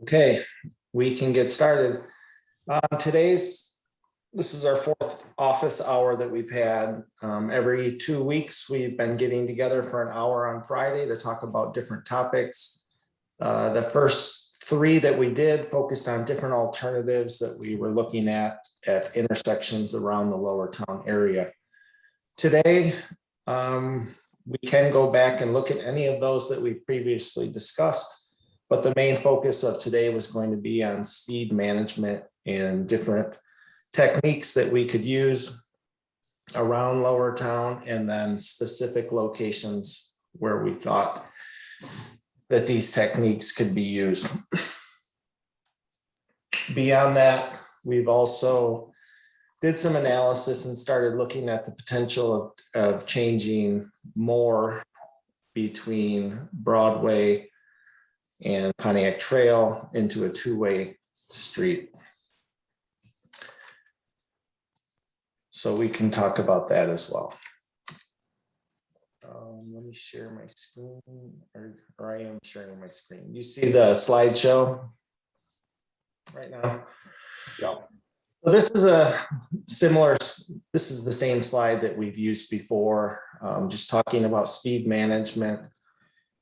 Okay, we can get started. This is our fourth office hour that we've had. Every 2 weeks, we've been getting together for an hour on Friday to talk about different topics. The first three that we did focused on different alternatives that we were looking at intersections around the lower town area. Today, we can go back and look at any of those that we previously discussed. But the main focus of today was going to be on speed management and different techniques that we could use around Lower Town, and then specific locations where we thought that these techniques could be used. Beyond that, we've also did some analysis and started looking at the potential of changing more between Broadway and Pontiac Trail into a two-way street. So we can talk about that as well. Let me share my screen, or I am sharing my screen. You see the slideshow right now? Yeah. So this is the same slide that we've used before, just talking about speed management.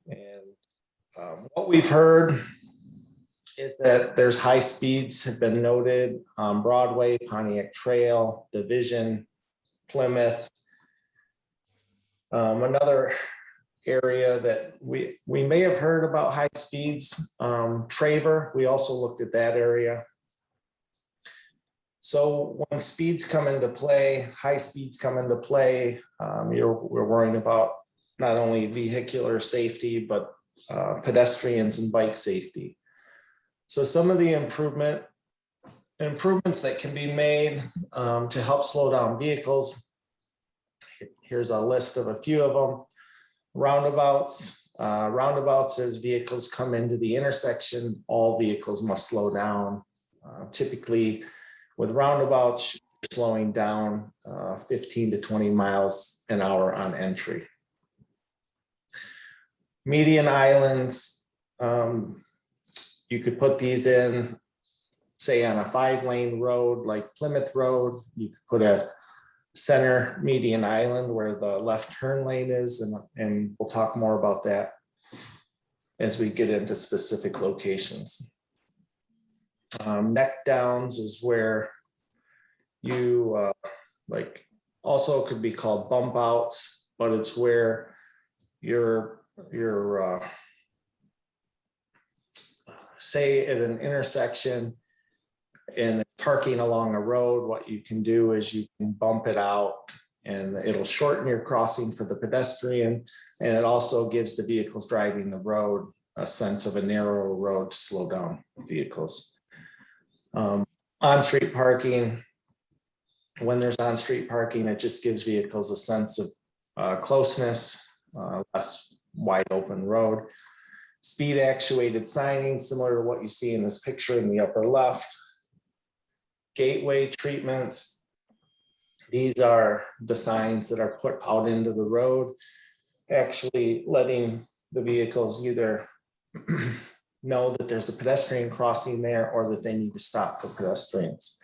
And what we've heard is that there's high speeds have been noted on Broadway, Pontiac Trail, Division, Plymouth. Another area that we may have heard about high speeds, Trevor, we also looked at that area. So when speeds come into play, high speeds come into play, we're worrying about not only vehicular safety, but pedestrians and bike safety. So some of the improvements that can be made to help slow down vehicles. Here's a list of a few of them. Roundabouts. Roundabouts, as vehicles come into the intersection, all vehicles must slow down. Typically with roundabouts, you're slowing down 15 to 20 miles an hour on entry. Median islands, you could put these in, say on a 5-lane road like Plymouth Road. You could put a center median island where the left turn lane is, and we'll talk more about that as we get into specific locations. Neck downs is where you also could be called bump outs, but it's where you're say at an intersection and parking along a road, what you can do is you can bump it out and it'll shorten your crossing for the pedestrian, and it also gives the vehicles driving the road a sense of a narrow road to slow down vehicles. On-street parking, when there's on-street parking, it just gives vehicles a sense of closeness, less wide open road. Speed actuated signage, similar to what you see in this picture in the upper left. Gateway treatments. These are the signs that are put out into the road, actually letting the vehicles either know that there's a pedestrian crossing there or that they need to stop for pedestrians.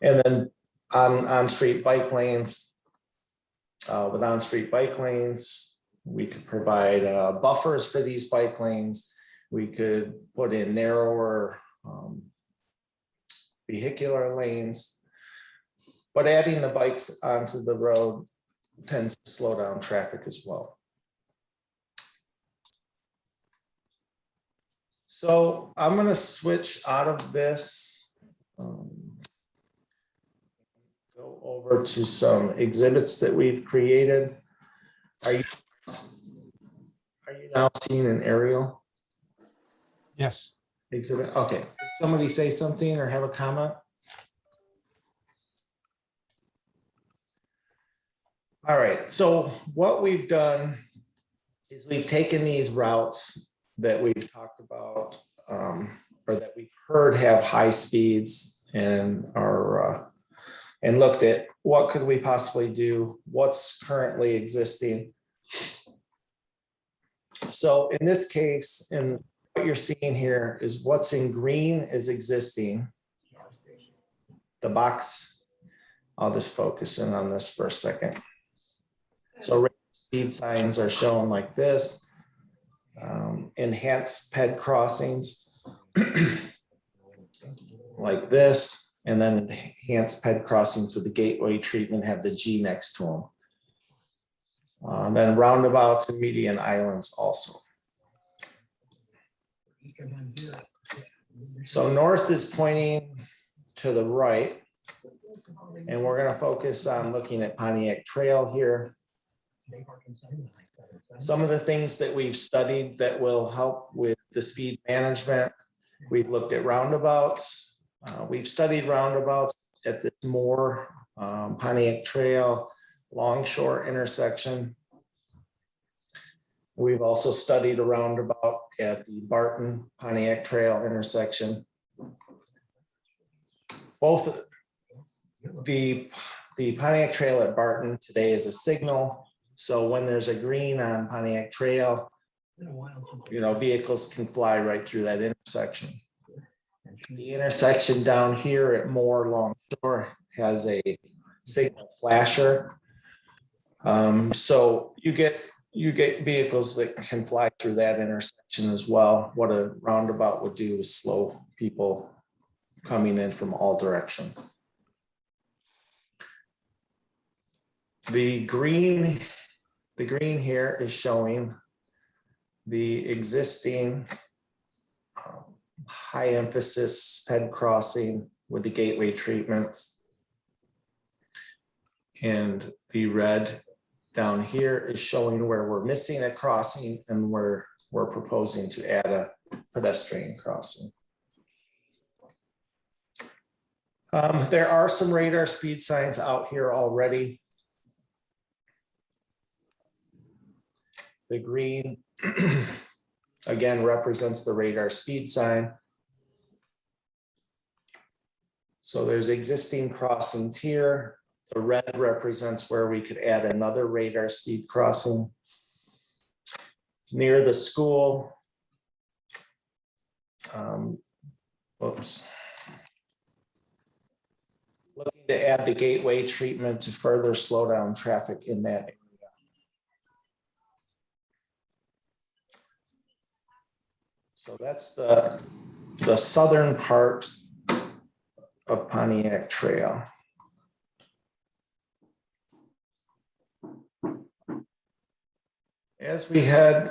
And then on-street bike lanes. With on-street bike lanes, we could provide buffers for these bike lanes. We could put in narrower vehicular lanes, but adding the bikes onto the road tends to slow down traffic as well. So I'm going to switch out of this, go over to some exhibits that we've created. Are you now seeing an aerial? Yes. Exhibit. Okay. Did somebody say something or have a comment? All right. So what we've done is we've taken these routes that we've talked about, or that we've heard have high speeds, and are and looked at what could we possibly do, what's currently existing. So in this case, in what you're seeing here is what's in green is existing. The box, I'll just focus in on this for a second. So speed signs are shown like this. Enhanced ped crossings like this, and then enhanced ped crossings with the gateway treatment have the G next to them. Then roundabouts and median islands also. So north is pointing to the right, and we're going to focus on looking at Pontiac Trail here. Some of the things that we've studied that will help with the speed management, we've looked at roundabouts. We've studied roundabouts at this Moore, Pontiac Trail, Longshore intersection. We've also studied a roundabout at the Barton Pontiac Trail intersection. Both the Pontiac Trail at Barton today is a signal. So when there's a green on Pontiac Trail, vehicles can fly right through that intersection. The intersection down here at Moore Longshore has a signal flasher. So you get vehicles that can fly through that intersection as well. What a roundabout would do is slow people coming in from all directions. The green here is showing the existing high emphasis ped crossing with the gateway treatments. And the red down here is showing where we're missing a crossing and where we're proposing to add a pedestrian crossing. There are some radar speed signs out here already. The green, again, represents the radar speed sign. So there's existing crossings here. The red represents where we could add another radar speed crossing. Near the school, looking to add the gateway treatment to further slow down traffic in that area. So that's the southern part of Pontiac Trail. As we head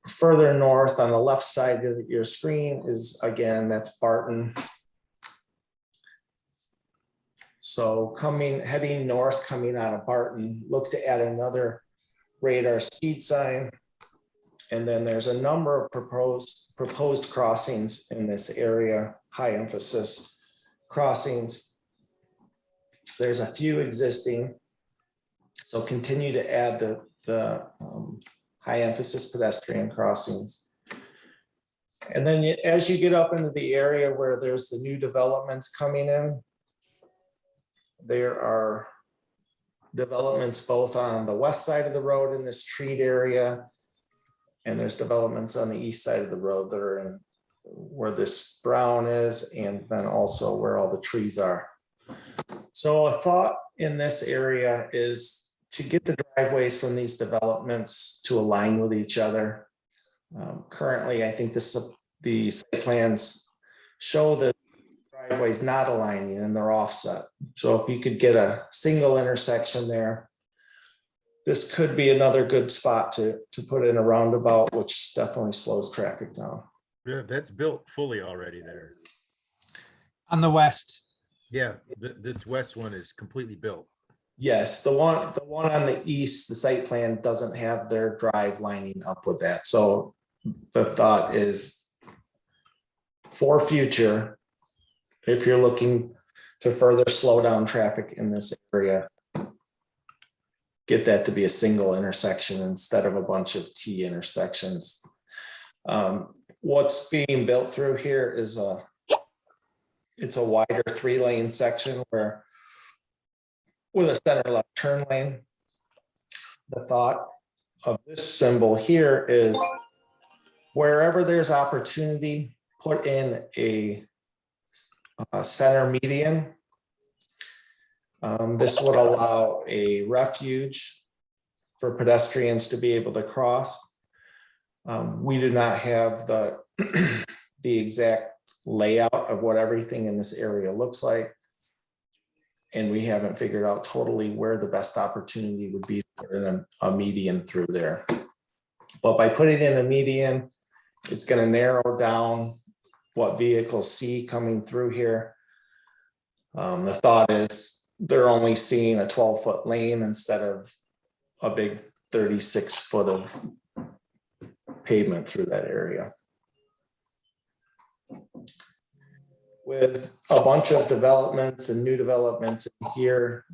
further north, on the left side of your screen is, again, that's Barton. So heading north, coming out of Barton, look to add another radar speed sign. And then there's a number of proposed crossings in this area, high emphasis crossings. There's a few existing. So continue to add the high emphasis pedestrian crossings. And then as you get up into the area where there's the new developments coming in, there are developments both on the west side of the road in this treat area, and there's developments on the east side of the road that are in where this brown is, and then also where all the trees are. So a thought in this area is to get the driveways from these developments to align with each other. Currently, I think the site plans show the driveways not aligning and they're offset. So if you could get a single intersection there, this could be another good spot to put in a roundabout, which definitely slows traffic down. Yeah, that's built fully already there. On the west. Yeah, this west one is completely built. Yes, the one on the east, the site plan doesn't have their drive lining up with that. So the thought is for future, if you're looking to further slow down traffic in this area, get that to be a single intersection instead of a bunch of T intersections. What's being built through here is it's a wider 3-lane section where with a center left turn lane. The thought of this symbol here is Wherever there's opportunity, put in a center median. This would allow a refuge for pedestrians to be able to cross. We do not have the exact layout of what everything in this area looks like. And we haven't figured out totally where the best opportunity would be to put in a median through there. But by putting in a median, it's going to narrow down what vehicles see coming through here. The thought is they're only seeing a 12-foot lane instead of a big 36-foot of pavement through that area. With a bunch of developments and new developments in here,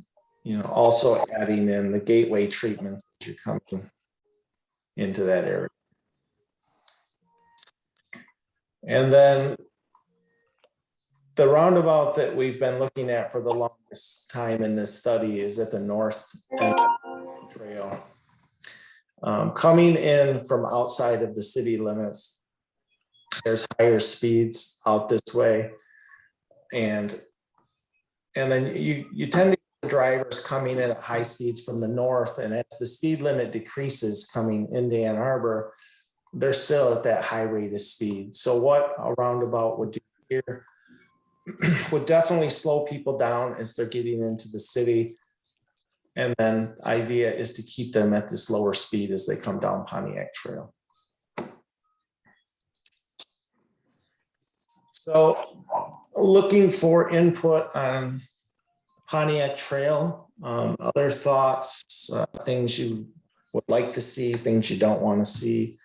also adding in the gateway treatments as you're coming into that area. And then the roundabout that we've been looking at for the longest time in this study is at the north end of the trail. Coming in from outside of the city limits, there's higher speeds out this way. And then you tend to get drivers coming in at high speeds from the north, and as the speed limit decreases coming into Ann Arbor, they're still at that high rate of speed. So what a roundabout would do here would definitely slow people down as they're getting into the city. And then the idea is to keep them at this lower speed as they come down Pontiac Trail. So looking for input on Pontiac Trail, other thoughts, things you would like to see, things you don't want to see.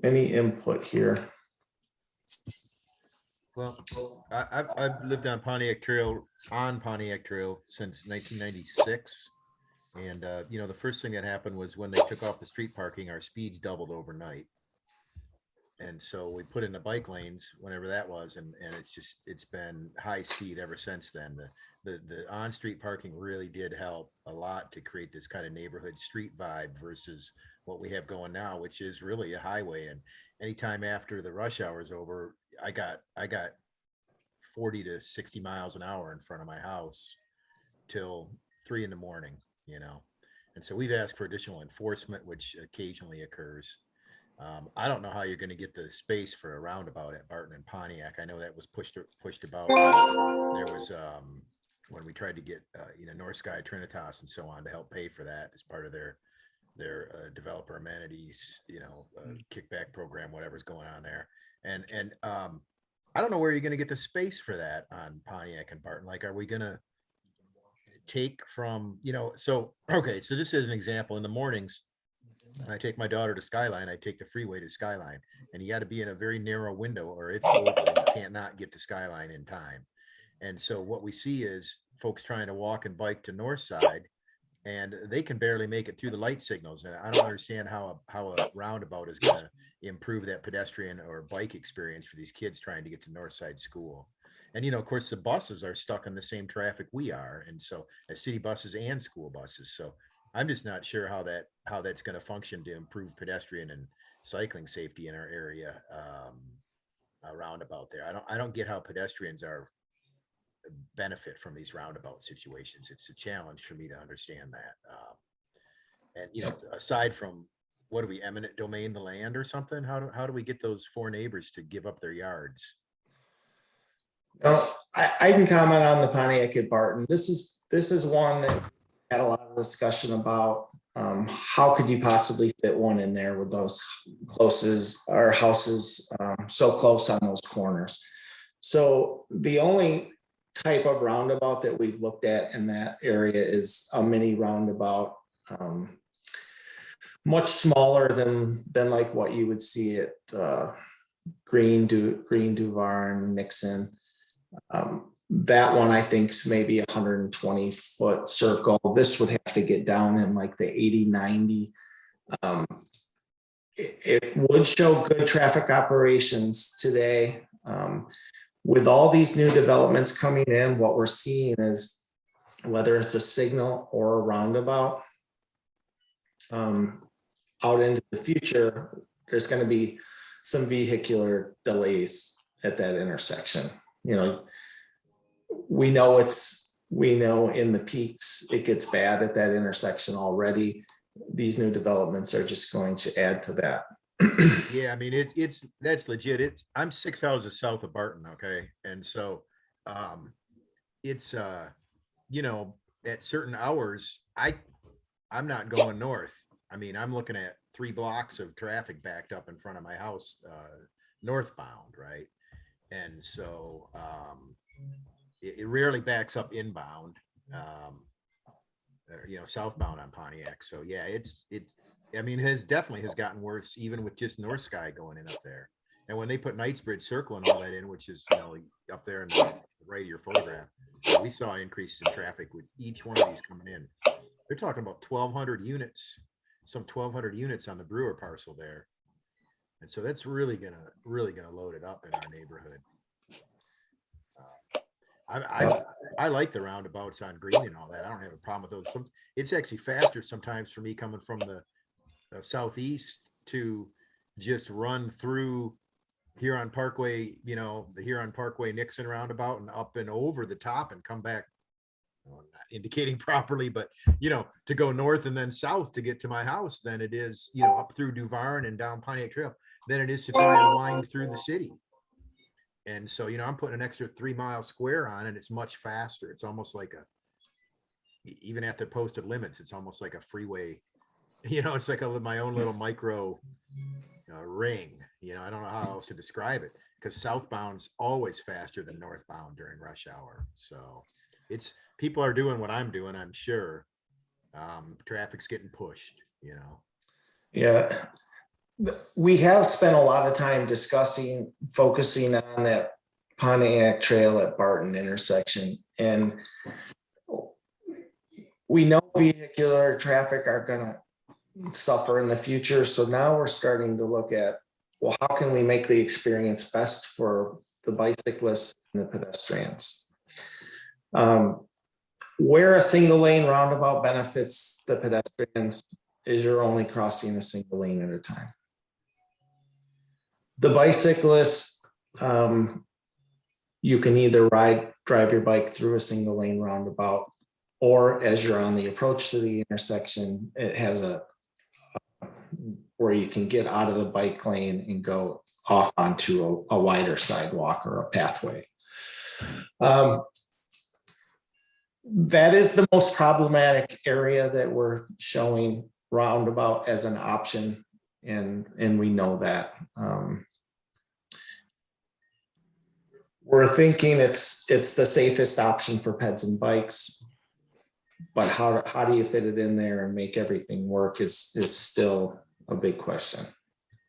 Any input here? Well, I've lived on Pontiac Trail since 1996. And, the first thing that happened was when they took off the street parking, our speeds doubled overnight. And so we put in the bike lanes whenever that was, and it's been high speed ever since then. The on-street parking really did help a lot to create this kind of neighborhood street vibe versus what we have going now, which is really a highway. And anytime after the rush hour is over, I got 40 to 60 miles an hour in front of my house till 3 in the morning, And so we've asked for additional enforcement, which occasionally occurs. I don't know how you're going to get the space for a roundabout at Barton and Pontiac. I know that was pushed about. There was when we tried to get North Sky, Trinitas, and so on to help pay for that as part of their developer amenities, kickback program, whatever's going on there. And I don't know where you're going to get the space for that on Pontiac and Barton. Like, are we going to take from, so this is an example. In the mornings, when I take my daughter to Skyline, I take the freeway to Skyline, and you got to be in a very narrow window or it's over. You can't not get to Skyline in time. And so what we see is folks trying to walk and bike to North Side, and they can barely make it through the light signals. And I don't understand how a roundabout is going to improve that pedestrian or bike experience for these kids trying to get to North Side School. And, of course, the buses are stuck in the same traffic we are. And so as city buses and school buses. So I'm just not sure how that's going to function to improve pedestrian and cycling safety in our area. A roundabout there. I don't get how pedestrians are benefit from these roundabout situations. It's a challenge for me to understand that. And aside from, what do we, eminent domain the land or something? How do we get those 4 neighbors to give up their yards? I can comment on the Pontiac at Barton. This is one that had a lot of discussion about how could you possibly fit one in there with those houses so close on those corners. So the only type of roundabout that we've looked at in that area is a mini roundabout, much smaller than like what you would see at Green, Duvarn, Nixon. That one I think is maybe 120-foot circle. This would have to get down in like the 80-90. It would show good traffic operations today. With all these new developments coming in, what we're seeing is whether it's a signal or a roundabout, out into the future, there's going to be some vehicular delays at that intersection. You know, we know in the peaks, it gets bad at that intersection already. These new developments are just going to add to that. Yeah, I mean, that's legit. I'm 6 houses south of Barton, okay? And so it's you know, at certain hours, I'm not going north. I mean, I'm looking at 3 blocks of traffic backed up in front of my house, northbound, right? And so it rarely backs up inbound, you know, southbound on Pontiac. So yeah, I mean, definitely has gotten worse, even with just North Sky going in up there. And when they put Knightsbridge Circle and all that in, which is, you know, up there in the right of your photograph, we saw an increase in traffic with each one of these coming in. They're talking about 1,200 units, some 1,200 units on the Brewer parcel there. And so that's really gonna load it up in our neighborhood. I like the roundabouts on Green and all that. I don't have a problem with those. It's actually faster sometimes for me coming from the southeast to just run through Huron Parkway, you know, the Huron Parkway Nixon roundabout and up and over the top and come back. Well, not indicating properly, but you know, to go north and then south to get to my house than it is, you know, up through Duvarn and down Pontiac Trail than it is to try and wind through the city. And so, you know, I'm putting an extra 3 mile square on, and it's much faster. It's almost like even at the posted limits, it's almost like a freeway. You know, it's like my own little micro ring. You know, I don't know how else to describe it, because southbound's always faster than northbound during rush hour. So people are doing what I'm doing, I'm sure. Traffic's getting pushed, you know. Yeah. We have spent a lot of time focusing on that Pontiac Trail at Barton intersection. And we know vehicular traffic are going to suffer in the future. So now we're starting to look at, well, how can we make the experience best for the bicyclists and the pedestrians? Where a single lane roundabout benefits the pedestrians is you're only crossing a single lane at a time. The bicyclists, you can either drive your bike through a single lane roundabout, or as you're on the approach to the intersection, it has where you can get out of the bike lane and go off onto a wider sidewalk or a pathway. That is the most problematic area that we're showing roundabout as an option, and we know that. We're thinking it's the safest option for peds and bikes, but how do you fit it in there and make everything work is still a big question.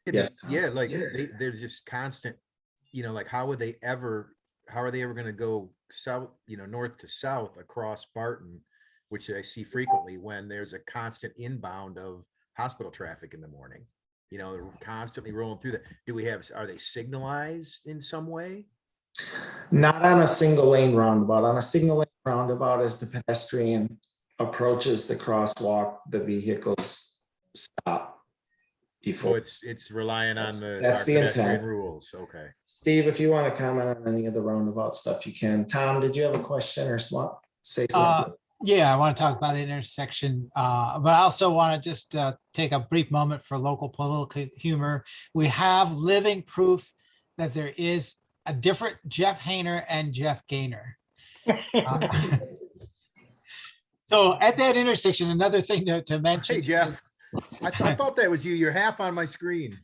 Yes, Tom. Yeah, like they're just constant, you know, like how are they ever going to go south, you know, north to south across Barton, which I see frequently when there's a constant inbound of hospital traffic in the morning. You know, they're constantly rolling through that. Are they signalized in some way? Not on a single lane roundabout. On a single lane roundabout, as the pedestrian approaches the crosswalk, the vehicles stop. So it's relying on that's the intent rules. Okay. Steve, if you want to comment on any of the roundabout stuff, you can. Tom, did you have a question or say something? Yeah, I want to talk about the intersection, but I also want to just take a brief moment for local political humor. We have living proof that there is a different Jeff Hainer and Jeff Gaynor. So at that intersection, another thing to mention. Hey, Jeff, I thought that was you. You're half on my screen.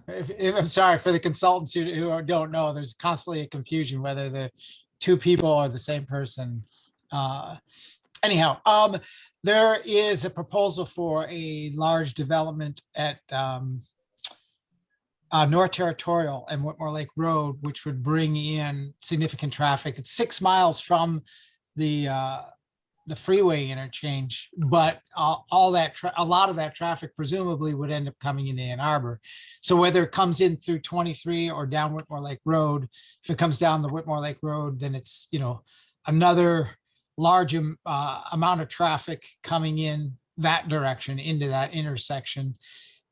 If I'm sorry for the consultants who don't know, there's constantly a confusion whether the two people are the same person. Anyhow, there is a proposal for a large development at North Territorial and Whitmore Lake Road, which would bring in significant traffic. It's 6 miles from the freeway interchange, but a lot of that traffic presumably would end up coming into Ann Arbor. So whether it comes in through 23 or down Whitmore Lake Road, if it comes down the Whitmore Lake Road, then it's, you know, another large amount of traffic coming in that direction into that intersection.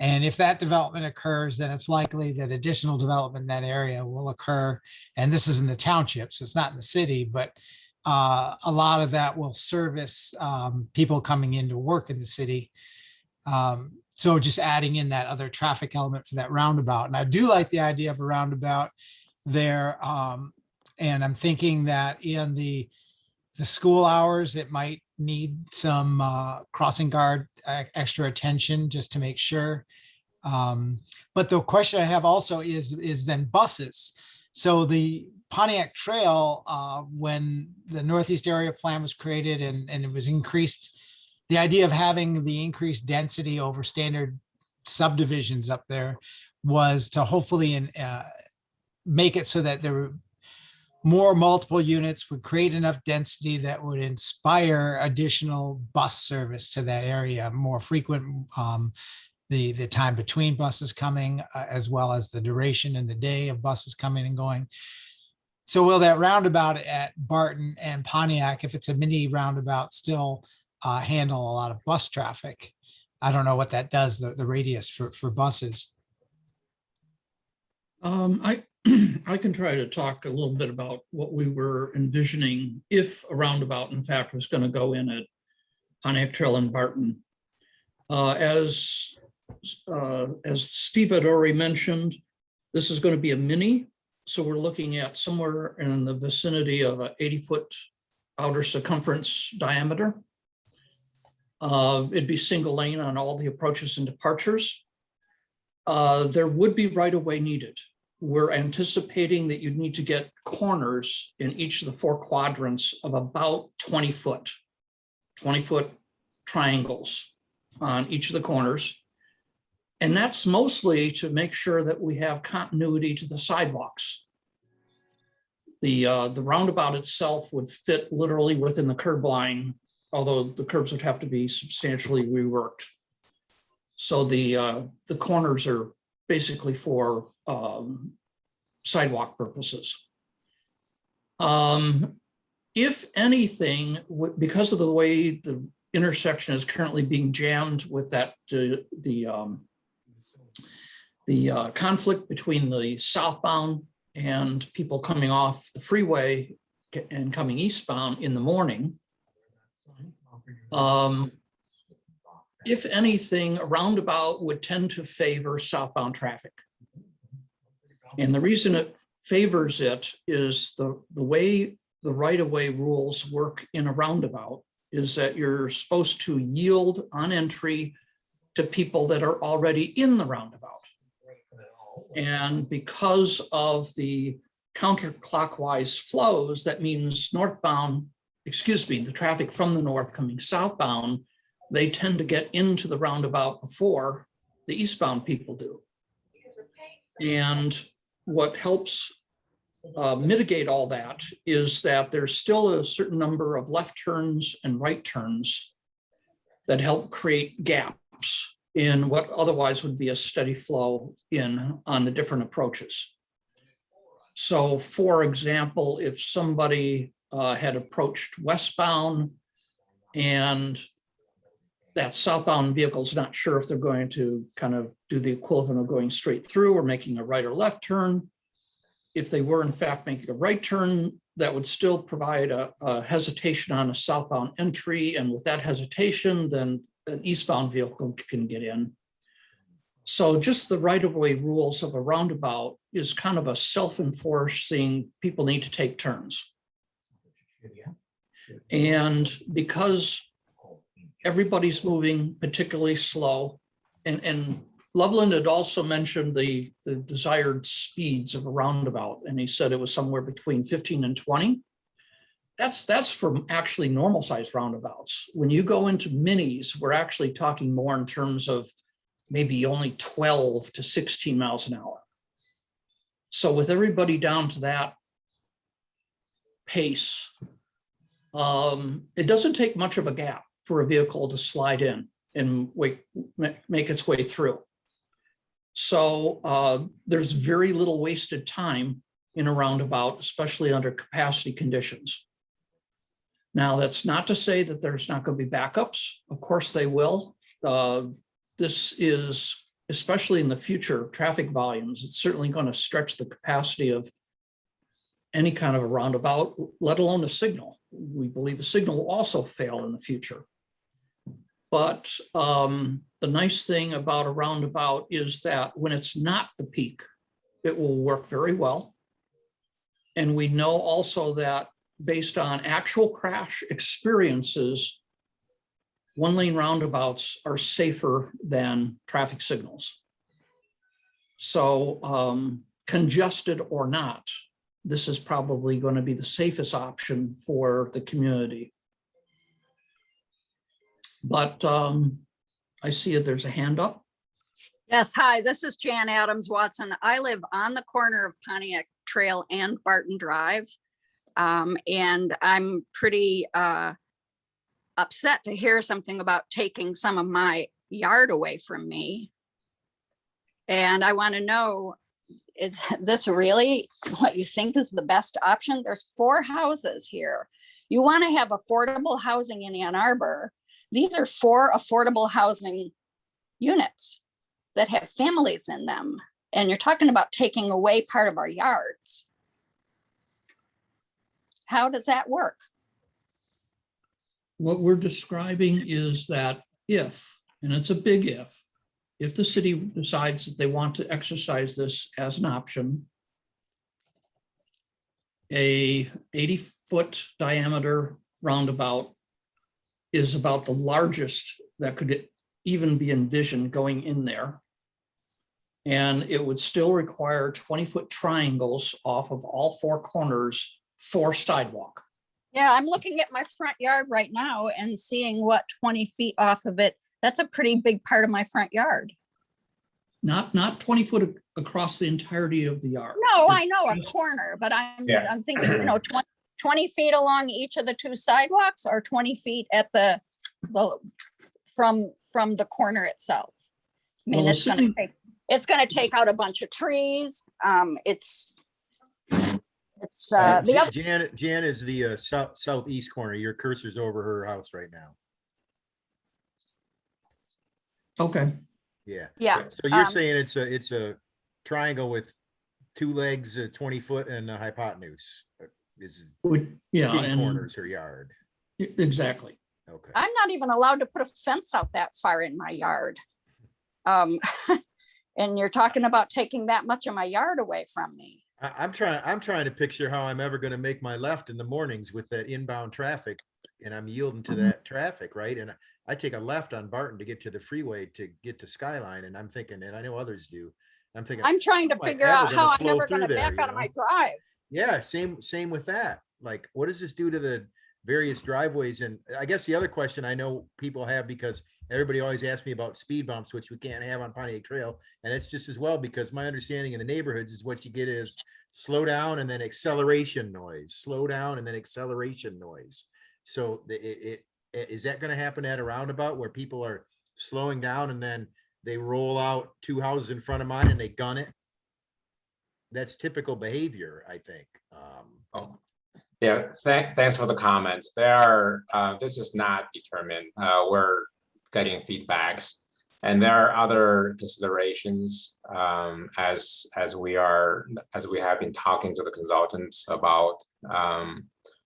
And if that development occurs, then it's likely that additional development in that area will occur. And this is in the township, so it's not in the city, but a lot of that will service people coming in to work in the city. So just adding in that other traffic element for that roundabout. And I do like the idea of a roundabout there. And I'm thinking that in the school hours, it might need some crossing guard extra attention just to make sure. But the question I have also is then buses. So the Pontiac Trail, when the Northeast Area Plan was created and it was increased, the idea of having the increased density over standard subdivisions up there was to hopefully make it so that there were more multiple units, would create enough density that would inspire additional bus service to that area, more frequent, the time between buses coming, as well as the duration in the day of buses coming and going. So will that roundabout at Barton and Pontiac, if it's a mini roundabout, still handle a lot of bus traffic? I don't know what that does, the radius for buses. I can try to talk a little bit about what we were envisioning if a roundabout, in fact, was going to go in at Pontiac Trail and Barton. As Steve had already mentioned, this is going to be a mini. So we're looking at somewhere in the vicinity of an 80-foot outer circumference diameter. It'd be single lane on all the approaches and departures. There would be right-of-way needed. We're anticipating that you'd need to get corners in each of the 4 quadrants of about 20-foot triangles on each of the corners. And that's mostly to make sure that we have continuity to the sidewalks. The roundabout itself would fit literally within the curb line, although the curbs would have to be substantially reworked. So the corners are basically for sidewalk purposes. If anything, because of the way the intersection is currently being jammed with that the conflict between the southbound and people coming off the freeway and coming eastbound in the morning, if anything, a roundabout would tend to favor southbound traffic. And the reason it favors it is the way the right-of-way rules work in a roundabout is that you're supposed to yield on entry to people that are already in the roundabout. And because of the counterclockwise flows, that means the traffic from the north coming southbound, they tend to get into the roundabout before the eastbound people do. And what helps mitigate all that is that there's still a certain number of left turns and right turns that help create gaps in what otherwise would be a steady flow on the different approaches. So for example, if somebody had approached westbound and that southbound vehicle is not sure if they're going to kind of do the equivalent of going straight through or making a right or left turn. If they were in fact making a right turn, that would still provide a hesitation on a southbound entry. And with that hesitation, then an eastbound vehicle can get in. So just the right-of-way rules of a roundabout is kind of a self-enforcing, people need to take turns. And because everybody's moving particularly slow, and Loveland had also mentioned the desired speeds of a roundabout, and he said it was somewhere between 15 and 20. That's for actually normal sized roundabouts. When you go into minis, we're actually talking more in terms of maybe only 12 to 16 miles an hour. So with everybody down to that pace, it doesn't take much of a gap for a vehicle to slide in and make its way through. So there's very little wasted time in a roundabout, especially under capacity conditions. Now, that's not to say that there's not going to be backups. Of course they will. This is especially in the future traffic volumes, it's certainly going to stretch the capacity of any kind of a roundabout, let alone a signal. We believe a signal will also fail in the future. But the nice thing about a roundabout is that when it's not the peak, it will work very well. And we know also that based on actual crash experiences, one-lane roundabouts are safer than traffic signals. So congested or not, this is probably going to be the safest option for the community. But I see it, there's a hand up. Yes, hi, this is Jan Adams Watson. I live on the corner of Pontiac Trail and Barton Drive. And I'm pretty upset to hear something about taking some of my yard away from me. And I want to know, is this really what you think is the best option? There's 4 houses here. You want to have affordable housing in Ann Arbor. These are 4 affordable housing units that have families in them. And you're talking about taking away part of our yards. How does that work? What we're describing is that if, and it's a big if the city decides that they want to exercise this as an option, a 80-foot diameter roundabout is about the largest that could even be envisioned going in there. And it would still require 20-foot triangles off of all 4 corners for sidewalk. Yeah, I'm looking at my front yard right now and seeing what 20 feet off of it. That's a pretty big part of my front yard. Not 20 foot across the entirety of the yard. No, I know a corner, but I'm thinking, 20 feet along each of the 2 sidewalks or 20 feet at the from the corner itself. I mean, Well, it's going to take out a bunch of trees. It's the other. Jan is the southeast corner. Your cursor's over her house right now. Okay. Yeah. Yeah. So you're saying it's a triangle with 2 legs, 20 foot, and a hypotenuse. Is Yeah, kitty and corners her yard. exactly. Okay. I'm not even allowed to put a fence out that far in my yard. And you're talking about taking that much of my yard away from me. I'm trying to picture how I'm ever going to make my left in the mornings with that inbound traffic, and I'm yielding to that traffic, right? And I take a left on Barton to get to the freeway to get to Skyline, and I'm thinking, and I know others do. I'm thinking, I'm trying to how am I figure ever out gonna how I'm flow never going to through there, back you out of know? my drive. Yeah, same with that. Like, what does this do to the various driveways? And I guess the other question I know people have, because everybody always asks me about speed bumps, which we can't have on Pontiac Trail. And it's just as well, because my understanding in the neighborhoods is what you get is slow down and then acceleration noise, slow down and then acceleration noise. So is that going to happen at a roundabout where people are slowing down and then they roll out 2 houses in front of mine and they gun it? That's typical behavior, I think. Oh, yeah, thanks for the comments. This is not determined. We're getting feedbacks, and there are other considerations as we have been talking to the consultants about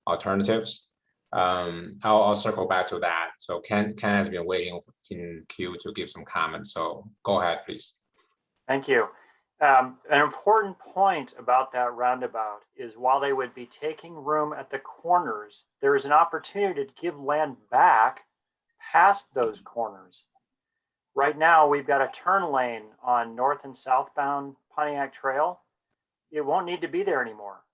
alternatives. I'll circle back to that. So Ken has been waiting in queue to give some comments. So go ahead, please. Thank you. An important point about that roundabout is while they would be taking room at the corners, there is an opportunity to give land back past those corners. Right now, we've got a turn lane on north and southbound Pontiac Trail. It won't need to be there anymore.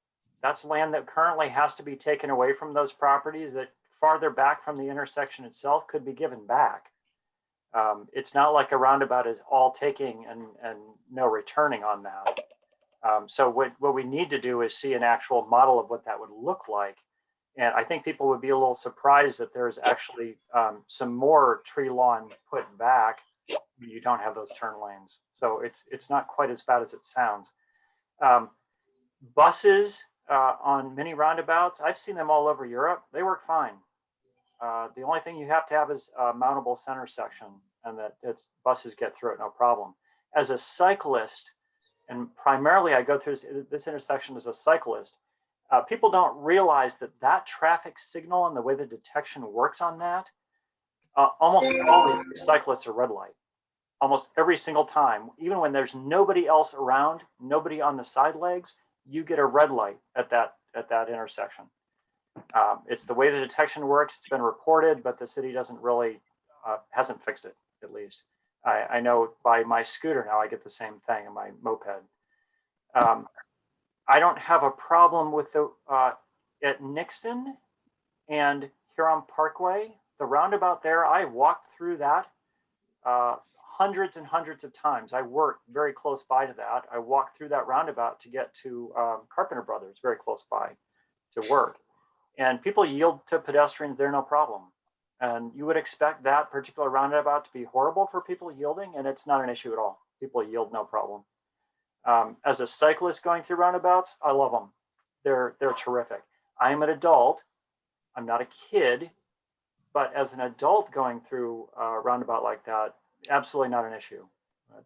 That's land that currently has to be taken away from those properties that farther back from the intersection itself could be given back. It's not like a roundabout is all taking and no returning on that. So what we need to do is see an actual model of what that would look like. And I think people would be a little surprised that there's actually some more tree lawn put back. You don't have those turn lanes. So it's not quite as bad as it sounds. Buses on many roundabouts, I've seen them all over Europe. They work fine. The only thing you have to have is a mountable center section, and that buses get through it no problem. as a cyclist, and primarily I go through this intersection as a cyclist, people don't realize that that traffic signal and the way the detection works on that, almost always cyclists are red light. Almost every single time, even when there's nobody else around, nobody on the side legs, you get a red light at that intersection. It's the way the detection works. It's been reported, but the city doesn't really, hasn't fixed it, at least. I know by my scooter now, I get the same thing in my moped. I don't have a problem with the, at Nixon and Huron Parkway, the roundabout there, I walked through that hundreds and hundreds of times. I worked very close by to that. I walked through that roundabout to get to Carpenter Brothers, very close by to work. And people yield to pedestrians there, no problem. And you would expect that particular roundabout to be horrible for people yielding, and it's not an issue at all. People yield, no problem. As a cyclist going through roundabouts, I love them. They're terrific. I'm an adult. I'm not a kid, but as an adult going through a roundabout like that, absolutely not an issue.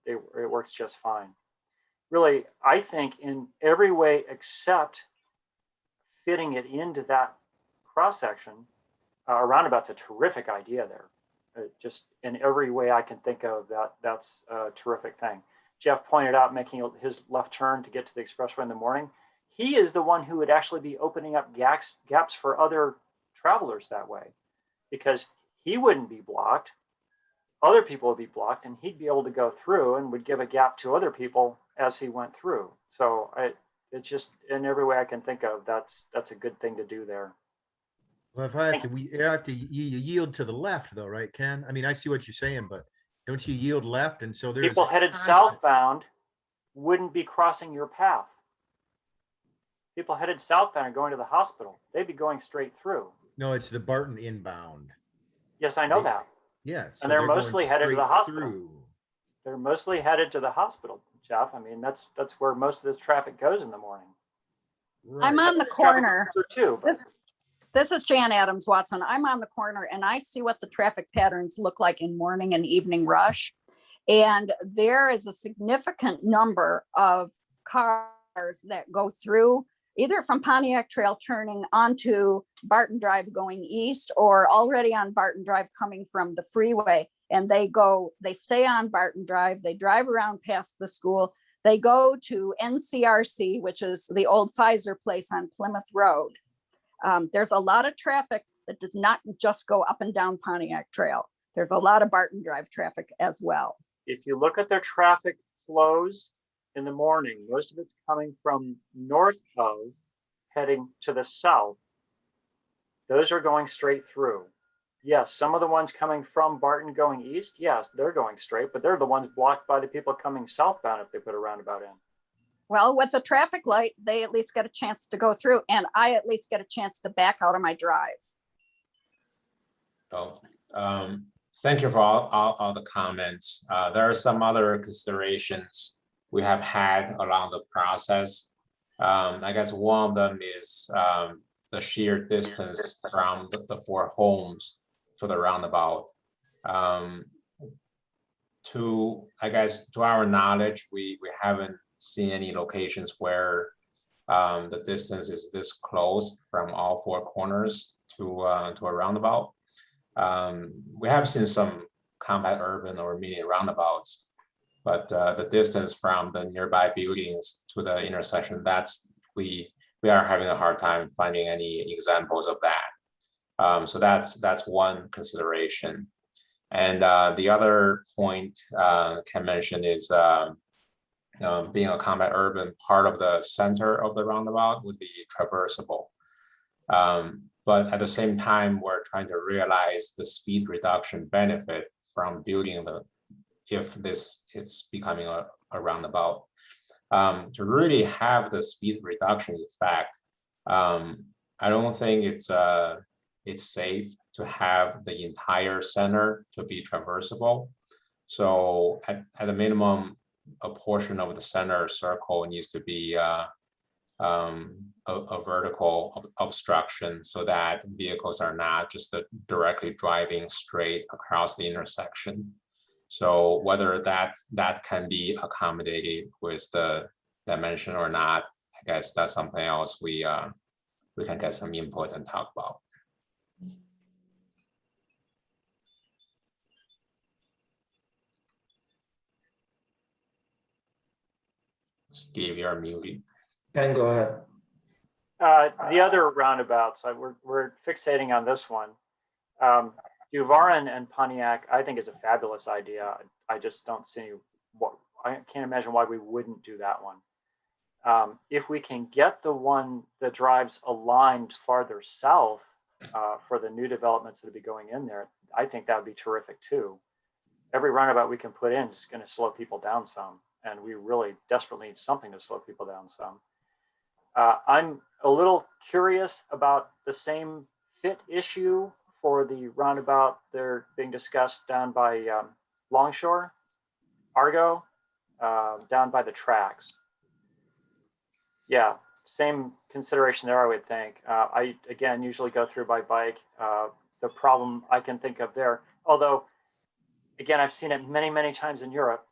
It works just fine. Really, I think in every way except fitting it into that cross section, a roundabout's a terrific idea there. Just in every way I can think of, that's a terrific thing. Jeff pointed out making his left turn to get to the expressway in the morning. He is the one who would actually be opening up gaps for other travelers that way, because he wouldn't be blocked. Other people would be blocked, and he'd be able to go through and would give a gap to other people as he went through. So it's just in every way I can think of, that's a good thing to do there. Well, if I have to, you yield to the left though, right, Ken? I mean, I see what you're saying, but don't you yield left? And so there's people headed southbound wouldn't be crossing your path. People headed southbound are going to the hospital. They'd be going straight through. No, it's the Barton inbound. Yes, I know that. Yeah. And they're mostly headed to the hospital. Through. They're mostly headed to the hospital, Jeff. I mean, that's where most of this traffic goes in the morning. Right. I'm on the corner. Too, but This is Jan Adams Watson. I'm on the corner and I see what the traffic patterns look like in morning and evening rush. And there is a significant number of cars that go through either from Pontiac Trail turning onto Barton Drive going east, or already on Barton Drive coming from the freeway. And they stay on Barton Drive, they drive around past the school, they go to NCRC, which is the old Pfizer place on Plymouth Road. There's a lot of traffic that does not just go up and down Pontiac Trail. There's a lot of Barton Drive traffic as well. if you look at their traffic flows in the morning, most of it's coming from north of, heading to the south. Those are going straight through. Yes, some of the ones coming from Barton going east, yes, they're going straight, but they're the ones blocked by the people coming southbound if they put a roundabout in. Well, with a traffic light, they at least get a chance to go through, and I at least get a chance to back out of my drive. Oh, thank you for all the comments. There are some other considerations we have had around the process. I guess one of them is the sheer distance from the four homes to the roundabout. To our knowledge, we haven't seen any locations where the distance is this close from all four corners to a roundabout. We have seen some compact urban or mini roundabouts, but the distance from the nearby buildings to the intersection, we are having a hard time finding any examples of that. So that's one consideration. And the other point Ken mentioned is being a compact urban, part of the center of the roundabout would be traversable. But at the same time, we're trying to realize the speed reduction benefit from building if this is becoming a roundabout. To really have the speed reduction effect, I don't think it's safe to have the entire center to be traversable. So at a minimum, a portion of the center circle needs to be a vertical obstruction so that vehicles are not just directly driving straight across the intersection. So whether that can be accommodated with the dimension or not, I guess that's something else we can get some input and talk about. Steve, you're muted. Ken, go ahead. The other roundabouts, we're fixating on this one. Duvarin and Pontiac, I think is a fabulous idea. I just don't see I can't imagine why we wouldn't do that one. If we can get the one that drives aligned farther south for the new developments that will be going in there, I think that would be terrific too. Every roundabout we can put in is going to slow people down some, and we really desperately need something to slow people down some. I'm a little curious about the same fit issue for the roundabout they're being discussed down by Longshore, Argo, down by the tracks. Yeah, same consideration there, I would think. I, again, usually go through by bike. The problem I can think of there, although, again, I've seen it many, many times in Europe,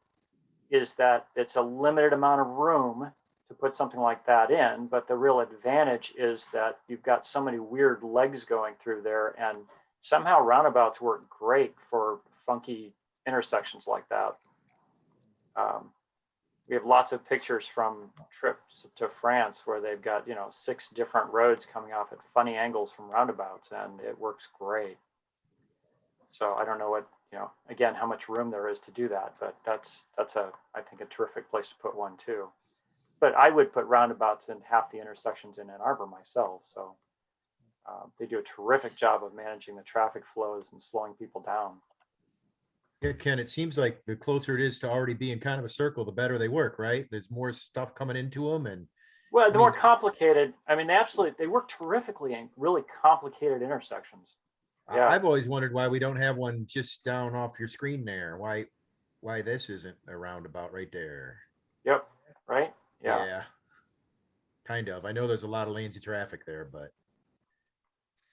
is that it's a limited amount of room to put something like that in, but the real advantage is that you've got so many weird legs going through there, and somehow roundabouts work great for funky intersections like that. We have lots of pictures from trips to France where they've got, 6 different roads coming off at funny angles from roundabouts, and it works great. So I don't know what, again, how much room there is to do that, but that's I think a terrific place to put one too. But I would put roundabouts in half the intersections in Ann Arbor myself. So they do a terrific job of managing the traffic flows and slowing people down. Yeah, Ken, it seems like the closer it is to already being kind of a circle, the better they work, right? There's more stuff coming into them, and well, the more complicated. I mean, they work terrifically in really complicated intersections. Yeah. I've always wondered why we don't have one just down off your screen there. Why this isn't a roundabout right there? Yep. Right. Yeah. Kind of. I know there's a lot of lanes of traffic there, but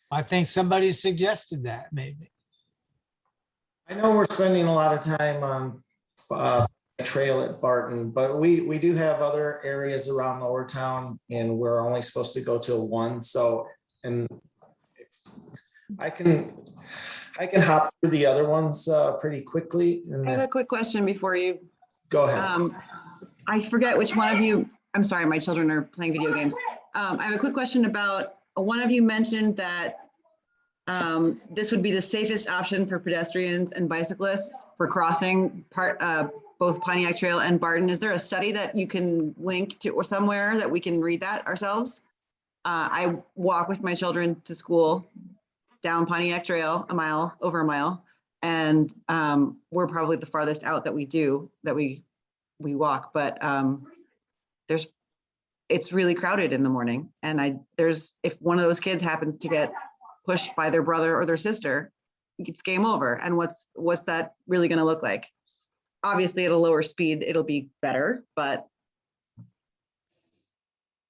I think somebody suggested that maybe. I know we're spending a lot of time on a trail at Barton, but we do have other areas around Lower Town, and we're only supposed to go till 1. So, and I can hop through the other ones pretty quickly. And I have a quick question before you. go ahead. I forget which one of you, I'm sorry, my children are playing video games. I have a quick question about, one of you mentioned that this would be the safest option for pedestrians and bicyclists for crossing both Pontiac Trail and Barton. Is there a study that you can link to or somewhere that we can read that ourselves? I walk with my children to school down Pontiac Trail over a mile, and we're probably the farthest out that we walk, but it's really crowded in the morning, and if one of those kids happens to get pushed by their brother or their sister, it's game over. And what's that really going to look like? Obviously, at a lower speed, it'll be better, but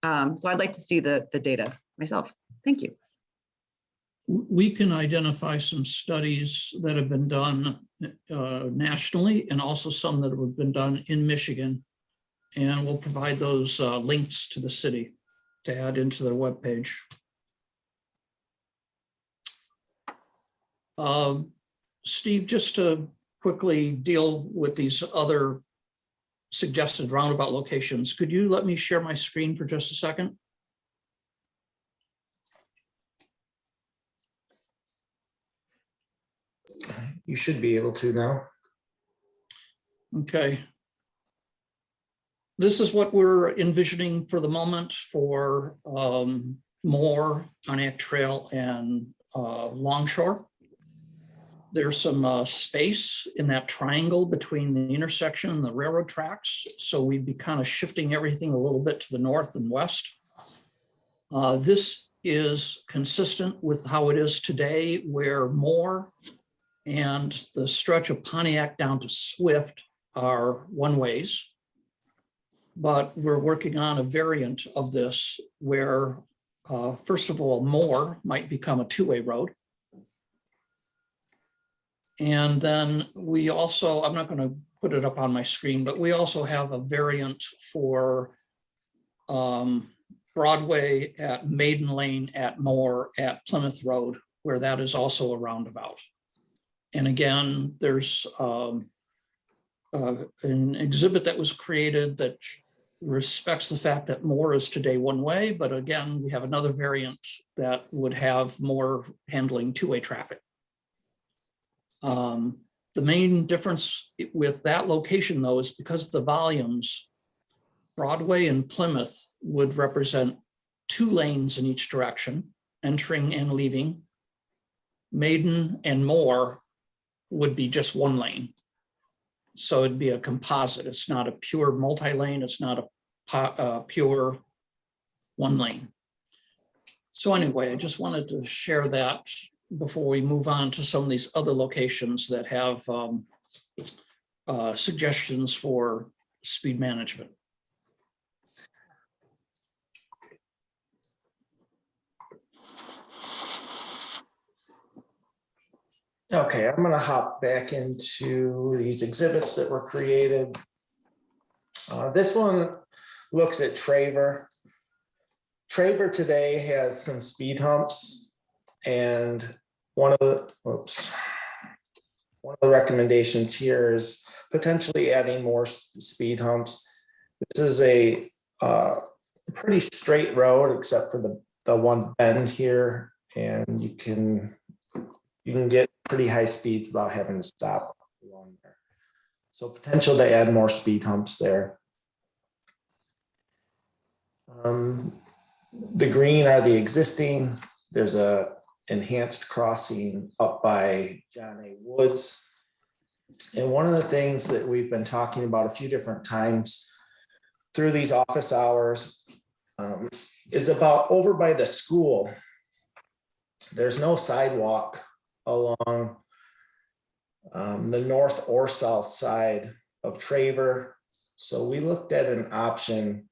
so I'd like to see the data myself. Thank you. We can identify some studies that have been done nationally, and also some that have been done in Michigan. And we'll provide those links to the city to add into their webpage. Steve, just to quickly deal with these other suggested roundabout locations, could you let me share my screen for just a second? You should be able to now. Okay. This is what we're envisioning for the moment for Moore, Pontiac Trail, and Longshore. There's some space in that triangle between the intersection and the railroad tracks. So we'd be kind of shifting everything a little bit to the north and west. This is consistent with how it is today, where Moore and the stretch of Pontiac down to Swift are one-ways. But we're working on a variant of this where, first of all, Moore might become a two-way road. And then we also, I'm not going to put it up on my screen, but we also have a variant for Broadway at Maiden Lane at Moore at Plymouth Road, where that is also a roundabout. And again, there's an exhibit that was created that respects the fact that Moore is today one way, but again, we have another variant that would have more handling two-way traffic. The main difference with that location, though, is because the volumes, Broadway and Plymouth would represent 2 lanes in each direction, entering and leaving. Maiden and Moore would be just 1 lane. So it'd be a composite. It's not a pure multi-lane. It's not a pure 1 lane. So anyway, I just wanted to share that before we move on to some of these other locations that have suggestions for speed management. Okay, I'm gonna hop back into these exhibits that were created. This one looks at Trevor. Trevor today has some speed humps, and one of the recommendations here is potentially adding more speed humps. This is a pretty straight road except for the one bend here, and you can get pretty high speeds without having to stop along there. So potential to add more speed humps there. The green are the existing. There's a enhanced crossing up by John A. Woods. And one of the things that we've been talking about a few different times through these office hours is about over by the school. There's no sidewalk along the north or south side of Trevor. So we looked at an option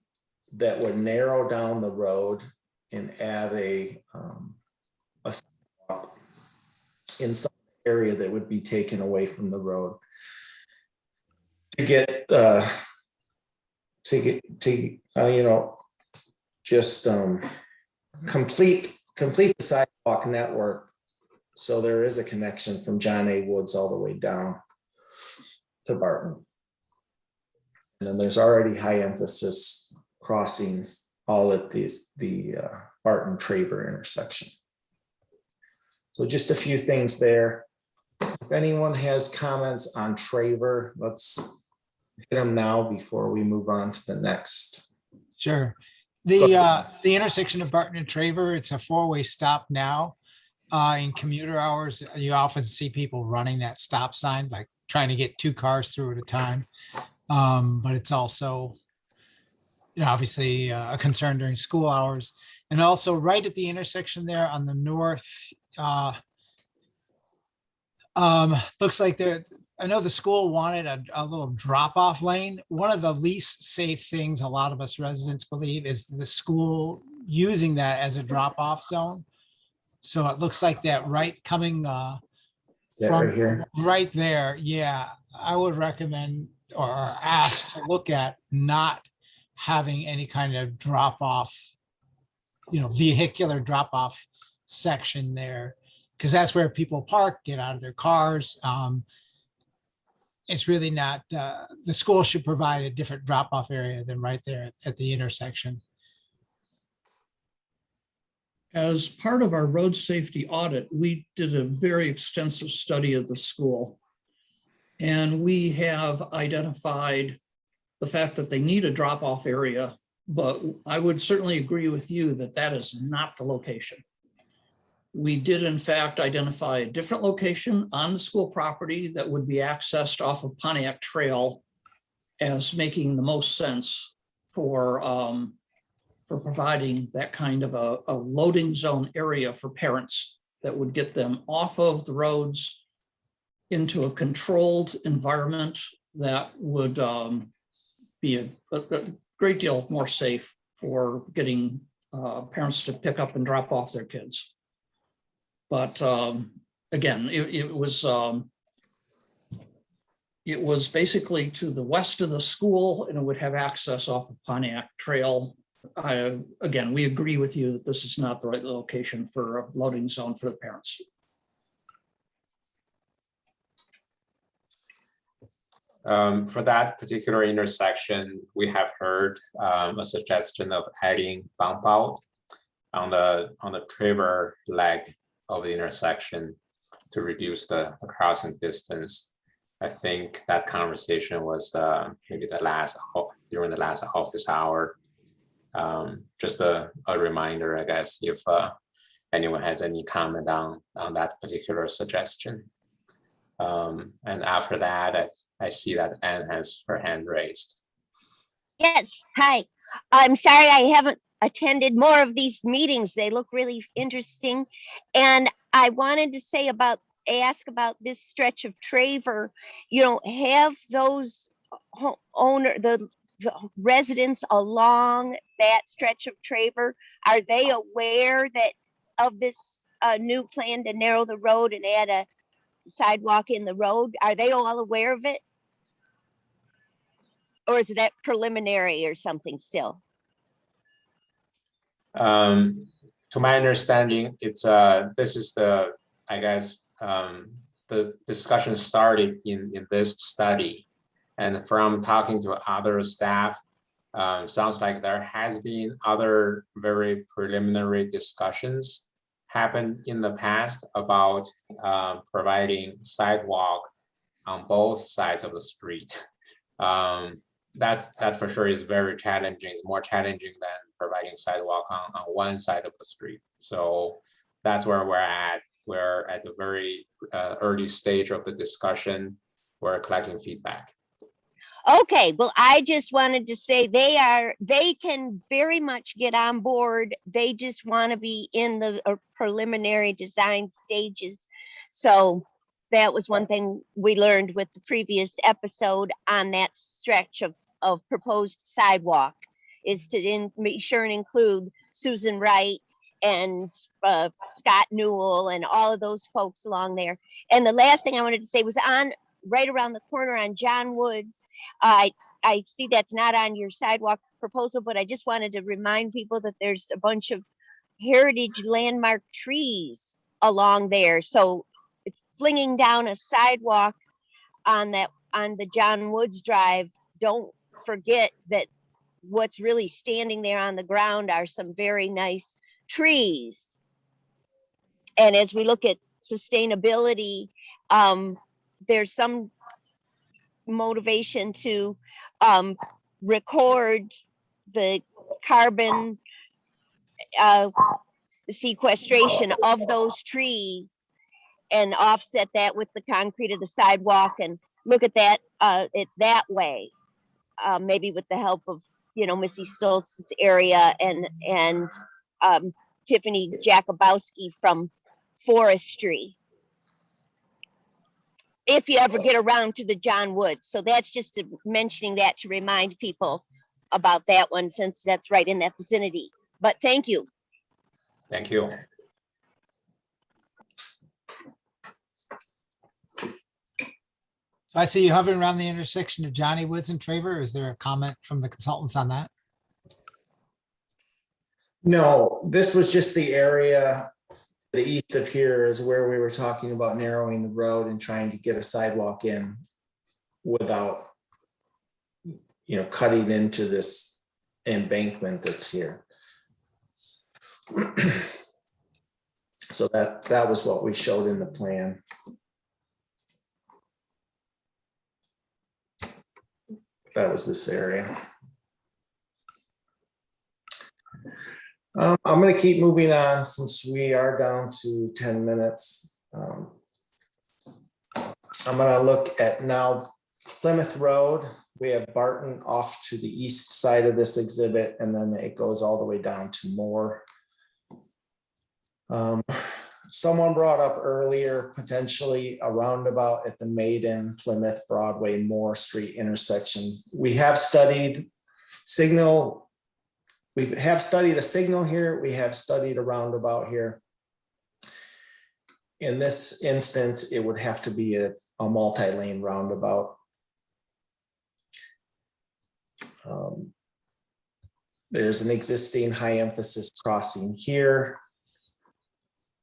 that would narrow down the road and add a sidewalk in some area that would be taken away from the road to get just complete the sidewalk network. So there is a connection from John A. Woods all the way down to Barton. And then there's already high emphasis crossings all at the Barton Trevor intersection. So just a few things there. If anyone has comments on Trevor, let's hit them now before we move on to the next. Sure. The intersection of Barton and Trevor, it's a 4-way stop now. In commuter hours, you often see people running that stop sign, like trying to get 2 cars through at a time. But it's also, obviously a concern during school hours. And also right at the intersection there on the north, looks like I know the school wanted a little drop-off lane. One of the least safe things a lot of us residents believe is the school using that as a drop-off zone. So it looks like that coming Right from here. right there. Yeah, I would recommend or ask to look at not having any kind of drop-off, vehicular drop-off section there, because that's where people park, get out of their cars. It's really not, the school should provide a different drop-off area than right there at the intersection. As part of our road safety audit, we did a very extensive study of the school. And we have identified the fact that they need a drop-off area, but I would certainly agree with you that that is not the location. We did in fact identify a different location on the school property that would be accessed off of Pontiac Trail as making the most sense for providing that kind of a loading zone area for parents that would get them off of the roads into a controlled environment that would be a great deal more safe for getting parents to pick up and drop off their kids. But again, it was it was basically to the west of the school and it would have access off of Pontiac Trail. Again, we agree with you that this is not the right location for a loading zone for the parents. For that particular intersection, we have heard a suggestion of adding bump out on the Trevor leg of the intersection to reduce the crossing distance. I think that conversation was maybe during the last office hour. Just a reminder, I guess, if anyone has any comment on that particular suggestion. And after that, I see that Anne has her hand raised. Yes, hi. I'm sorry I haven't attended more of these meetings. They look really interesting. And I wanted to ask about this stretch of Trevor. Have those the residents along that stretch of Trevor, are they aware of this new plan to narrow the road and add a sidewalk in the road? Are they all aware of it? Or is that preliminary or something still? To my understanding, it's this is the discussion started in this study, and from talking to other staff, sounds like there has been other very preliminary discussions happened in the past about providing sidewalk on both sides of the street. That for sure is very challenging. It's more challenging than providing sidewalk on one side of the street. So that's where we're at. We're at the very early stage of the discussion. We're collecting feedback. Okay, well, I just wanted to say they can very much get on board. They just want to be in the preliminary design stages. So that was one thing we learned with the previous episode on that stretch of proposed sidewalk, is to be sure and include Susan Wright and Scott Newell and all of those folks along there. And the last thing I wanted to say was right around the corner on John Woods. I see that's not on your sidewalk proposal, but I just wanted to remind people that there's a bunch of heritage landmark trees along there. So it's flinging down a sidewalk on the John Woods Drive. Don't forget that what's really standing there on the ground are some very nice trees. And as we look at sustainability, there's some motivation to record the carbon sequestration of those trees and offset that with the concrete of the sidewalk, and look at that that way, maybe with the help of Missy Stoltz's area and Tiffany Jakubowski from Forestry, if you ever get around to the John Woods. So that's just mentioning that to remind people about that one, since that's right in that vicinity. But thank you. Thank you. So I see you hovering around the intersection of Johnny Woods and Trevor. Is there a comment from the consultants on that? No, this was just the area, the east of here is where we were talking about narrowing the road and trying to get a sidewalk in without, cutting into this embankment that's here. So that was what we showed in the plan. That was this area. I'm going to keep moving on since we are down to 10 minutes. I'm going to look at now Plymouth Road. We have Barton off to the east side of this exhibit, and then it goes all the way down to Moore. Someone brought up earlier, potentially a roundabout at the Maiden, Plymouth, Broadway, Moore Street intersection. We have studied signal. We have studied a signal here. We have studied a roundabout here. In this instance, it would have to be a multi-lane roundabout. There's an existing high emphasis crossing here.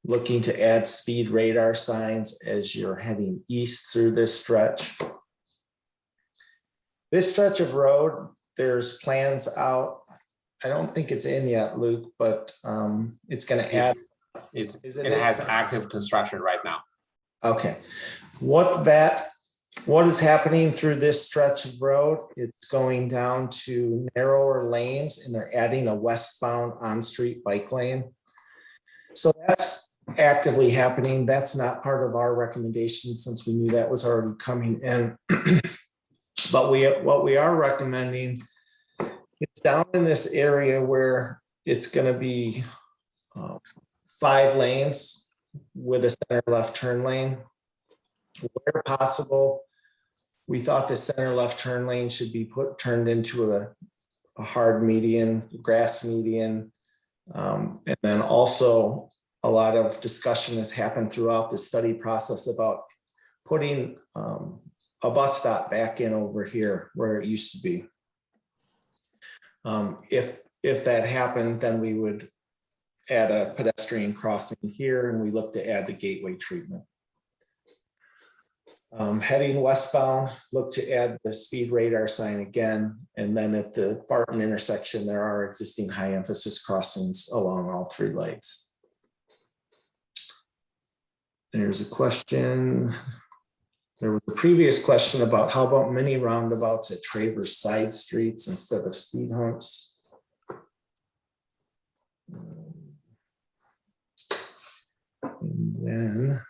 Looking to add speed radar signs as you're heading east through this stretch. This stretch of road, there's plans out. I don't think it's in yet, Luke, but it's going to add. It in? has active construction right now. Okay, what is happening through this stretch of road? It's going down to narrower lanes, and they're adding a westbound on-street bike lane. So that's actively happening. That's not part of our recommendation since we knew that was already coming in. But what we are recommending, it's down in this area where it's going to be 5 lanes with a center left turn lane. Where possible, we thought the center left turn lane should be turned into a hard median, grass median. And then also a lot of discussion has happened throughout the study process about putting a bus stop back in over here where it used to be. If that happened, then we would add a pedestrian crossing here, and we look to add the gateway treatment. Heading westbound, look to add the speed radar sign again, and then at the Barton intersection, there are existing high emphasis crossings along all 3 lanes. There's a question. There was a previous question about how about mini roundabouts at Traverse side streets instead of speed humps. And then,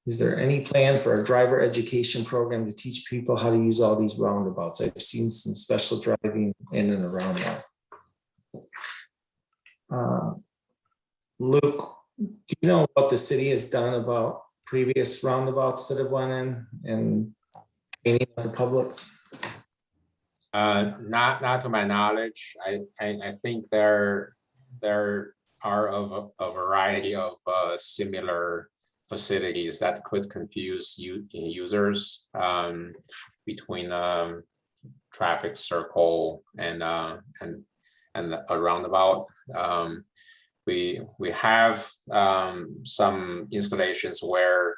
is there any plan for a driver education program to teach people how to use all these roundabouts? I've seen some special driving in and around that. Luke, do you know what the city has done about previous roundabouts that have went in and training of the public? Not to my knowledge. I think there are a variety of similar facilities that could confuse users between traffic circle and a roundabout. We have some installations where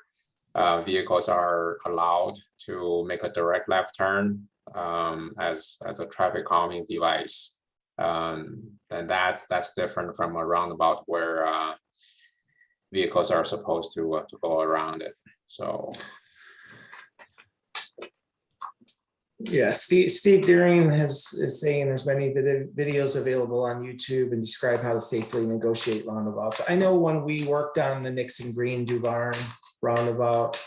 vehicles are allowed to make a direct left turn as a traffic calming device. And that's different from a roundabout where vehicles are supposed to go around it. So yeah, Steve Deering is saying there's many videos available on YouTube and describe how to safely negotiate roundabouts. I know when we worked on the Nixon Green Dubarn roundabout,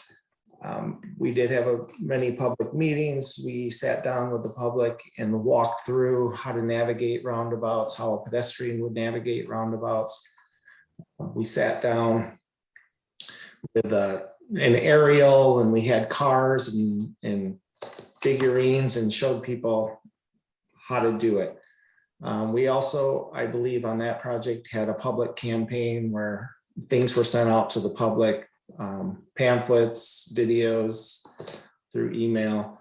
we did have many public meetings. We sat down with the public and walked through how to navigate roundabouts, how a pedestrian would navigate roundabouts. We sat down with an aerial, and we had cars and figurines and showed people how to do it. We also, I believe on that project, had a public campaign where things were sent out to the public, pamphlets, videos through email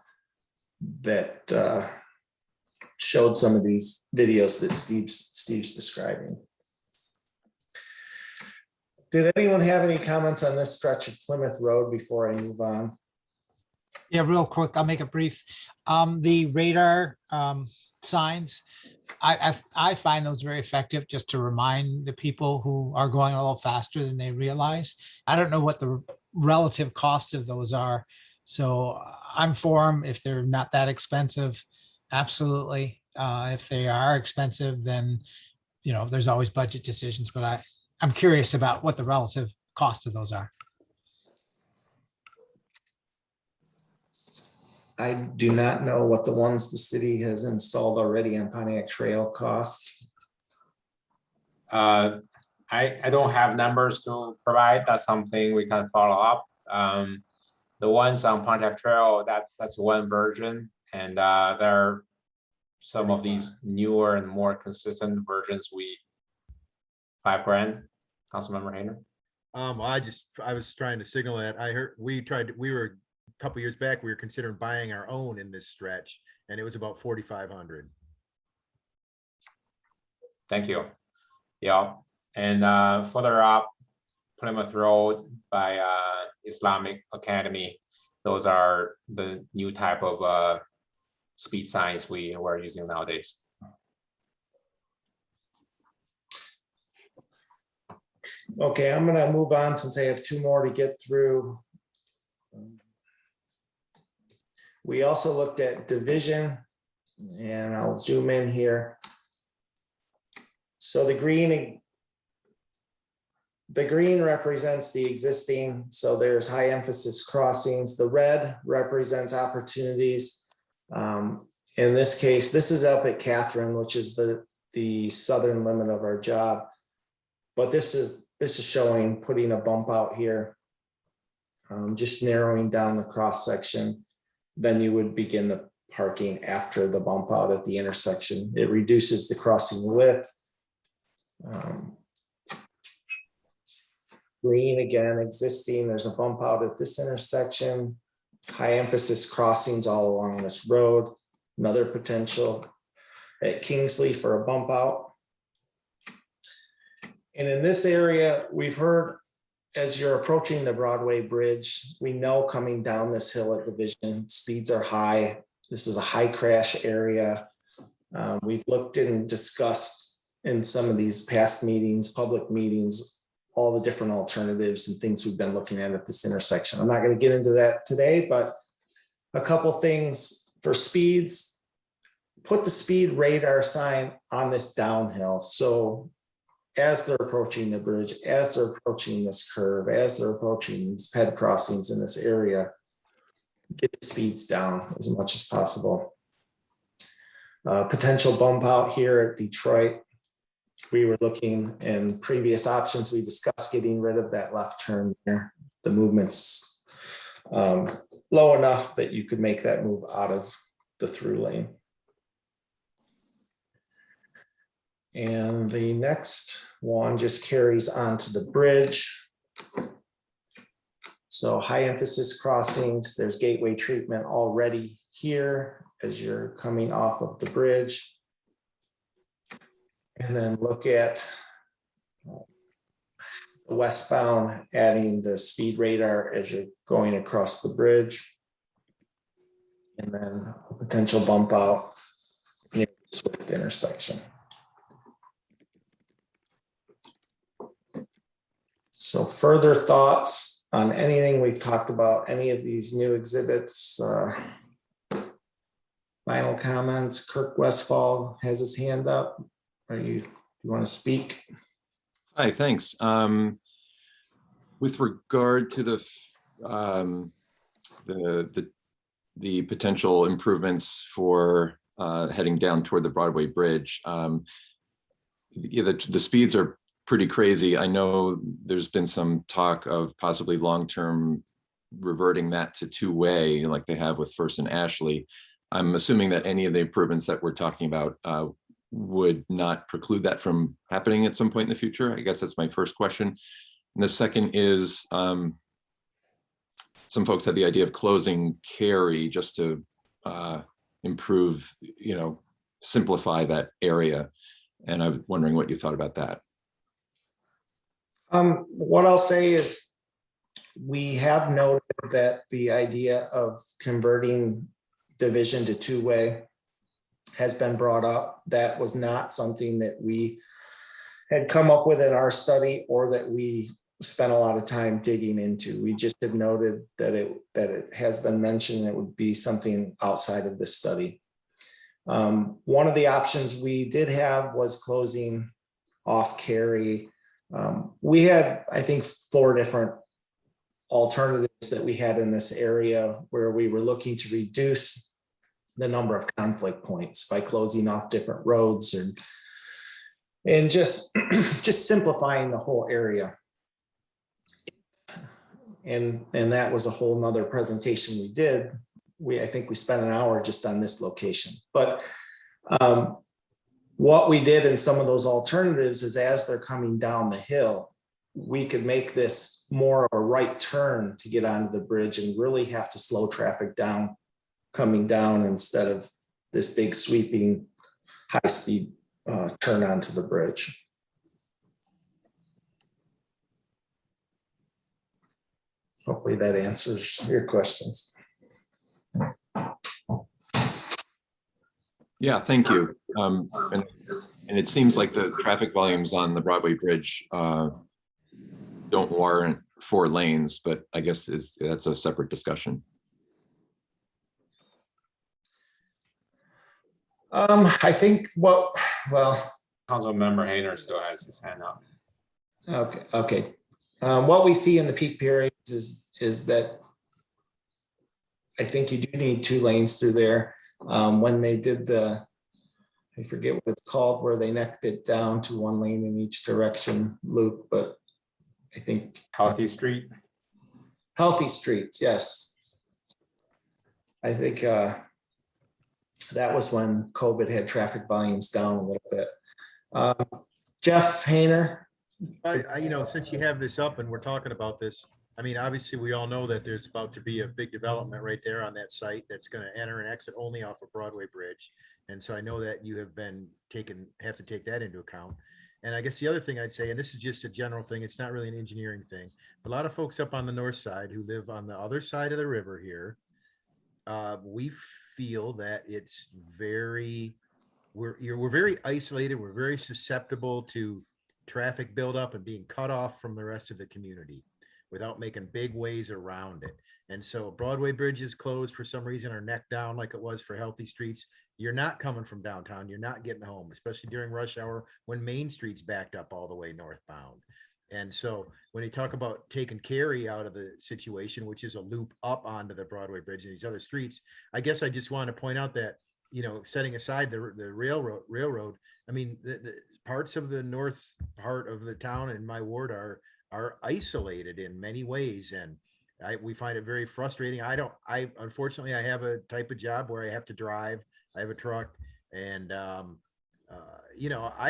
that showed some of these videos that Steve's describing. Did anyone have any comments on this stretch of Plymouth Road before I move on? Yeah, real quick, I'll make it brief. The radar signs, I find those very effective just to remind the people who are going a little faster than they realize. I don't know what the relative cost of those are. So I'm for them if they're not that expensive. Absolutely. If they are expensive, then, you know, there's always budget decisions, but I'm curious about what the relative cost of those are. I do not know what the ones the city has installed already on Pontiac Trail cost. I don't have numbers to provide. That's something we can follow up. The ones on Pontiac Trail, that's one version, and there are some of these newer and more consistent versions. $5,000, Councilmember Hayner. I was trying to signal that. I heard we were couple years back, we were considering buying our own in this stretch, and it was about 4,500. Thank you. Yeah, and further up, Plymouth Road by Islamic Academy. Those are the new type of speed signs we are using nowadays. Okay, I'm gonna move on since I have two more to get through. We also looked at division, and I'll zoom in here. So the green represents the existing, so there's high emphasis crossings. The red represents opportunities. In this case, this is up at Catherine, which is the southern limit of our job. But this is showing putting a bump out here, just narrowing down the cross section. Then you would begin the parking after the bump out at the intersection. It reduces the crossing width. Green again, existing, there's a bump out at this intersection. High emphasis crossings all along this road. Another potential at Kingsley for a bump out. And in this area, we've heard as you're approaching the Broadway Bridge, we know coming down this hill at Division, speeds are high. This is a high crash area. We've looked and discussed in some of these past meetings, public meetings, all the different alternatives and things we've been looking at this intersection. I'm not going to get into that today, but a couple things for speeds. Put the speed radar sign on this downhill. So as they're approaching the bridge, as they're approaching this curve, as they're approaching these ped crossings in this area, get the speeds down as much as possible. Potential bump out here at Detroit. We were looking in previous options, we discussed getting rid of that left turn there. The movement's low enough that you could make that move out of the through lane. And the next one just carries on to the bridge. So high emphasis crossings, there's gateway treatment already here as you're coming off of the bridge. And then look at the westbound, adding the speed radar as you're going across the bridge. And then a potential bump out near the Swift intersection. So further thoughts on anything we've talked about, any of these new exhibits, final comments? Kirk Westfall has his hand up. You want to speak? Hi, thanks. With regard to the potential improvements for heading down toward the Broadway Bridge, the speeds are pretty crazy. I know there's been some talk of possibly long-term reverting that to two-way like they have with First and Ashley. I'm assuming that any of the improvements that we're talking about would not preclude that from happening at some point in the future. I guess that's my first question. And the second is, some folks had the idea of closing Cary just to improve, simplify that area. And I'm wondering what you thought about that. What I'll say is we have noted that the idea of converting Division to two-way has been brought up. That was not something that we had come up with in our study or that we spent a lot of time digging into. We just had noted that it has been mentioned it would be something outside of this study. One of the options we did have was closing off Cary. We had, I think, 4 different alternatives that we had in this area where we were looking to reduce the number of conflict points by closing off different roads and just simplifying the whole area. And that was a whole nother presentation we did. I think we spent an hour just on this location. But what we did in some of those alternatives is as they're coming down the hill, we could make this it's more of a right turn to get onto the bridge and really have to slow traffic down coming down instead of this big sweeping high-speed turn onto the bridge. Hopefully that answers your questions. Yeah, thank you. And it seems like the traffic volumes on the Broadway Bridge don't warrant 4 lanes, but I guess that's a separate discussion. I think well, Councilmember Hayner still has his hand up. okay. What we see in the peak periods is that I think you do need 2 lanes through there. When they did I forget what it's called, where they necked it down to 1 lane in each direction, Luke, but I think. Healthy Street. Healthy Streets, yes. I think that was when COVID had traffic volumes down a little bit. Jeff Hayner. Since you have this up and we're talking about this, I mean, obviously we all know that there's about to be a big development right there on that site that's going to enter and exit only off of Broadway Bridge. And so I know that you have to take that into account. And I guess the other thing I'd say, and this is just a general thing, it's not really an engineering thing, but a lot of folks up on the north side who live on the other side of the river here, we feel that it's we're very isolated. We're very susceptible to traffic buildup and being cut off from the rest of the community without making big ways around it. And so Broadway Bridge is closed for some reason, or neck down like it was for Healthy Streets. You're not coming from downtown. You're not getting home, especially during rush hour when Main Street's backed up all the way northbound. And so when you talk about taking Cary out of the situation, which is a loop up onto the Broadway Bridge and these other streets, I guess I just want to point out that, setting aside the railroad, I mean, the parts of the north part of the town in my ward are isolated in many ways. And we find it very frustrating. Unfortunately, I have a type of job where I have to drive. I have a truck, and I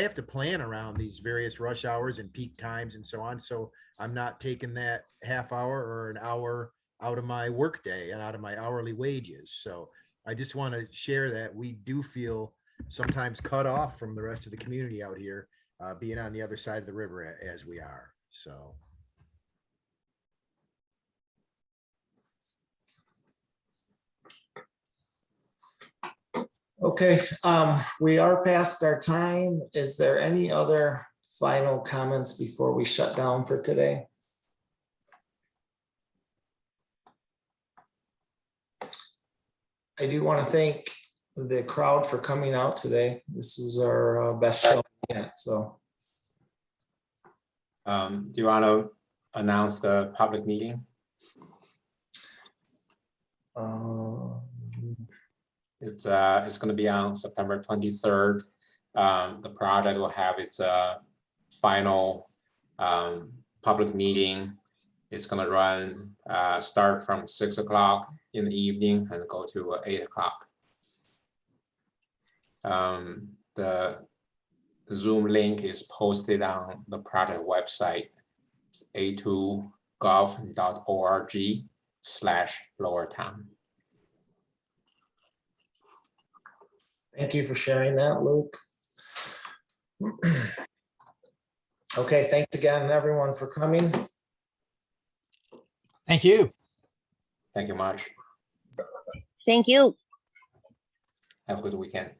have to plan around these various rush hours and peak times and so on. So I'm not taking that half hour or an hour out of my workday and out of my hourly wages. So I just want to share that we do feel sometimes cut off from the rest of the community out here, being on the other side of the river as we are. So. Okay, we are past our time. Is there any other final comments before we shut down for today? I do want to thank the crowd for coming out today. This is our best show yet, so. Do you want to announce the public meeting? It's going to be on September 23rd. The project will have its final public meeting. It's going to run start from 6 o'clock in the evening and go to 8 o'clock. The Zoom link is posted on the project website. It's a2gov.org/lowertown. Thank you for sharing that, Luke. Okay, thanks again, everyone, for coming. Thank you. Thank you much. Thank you. Have a good weekend.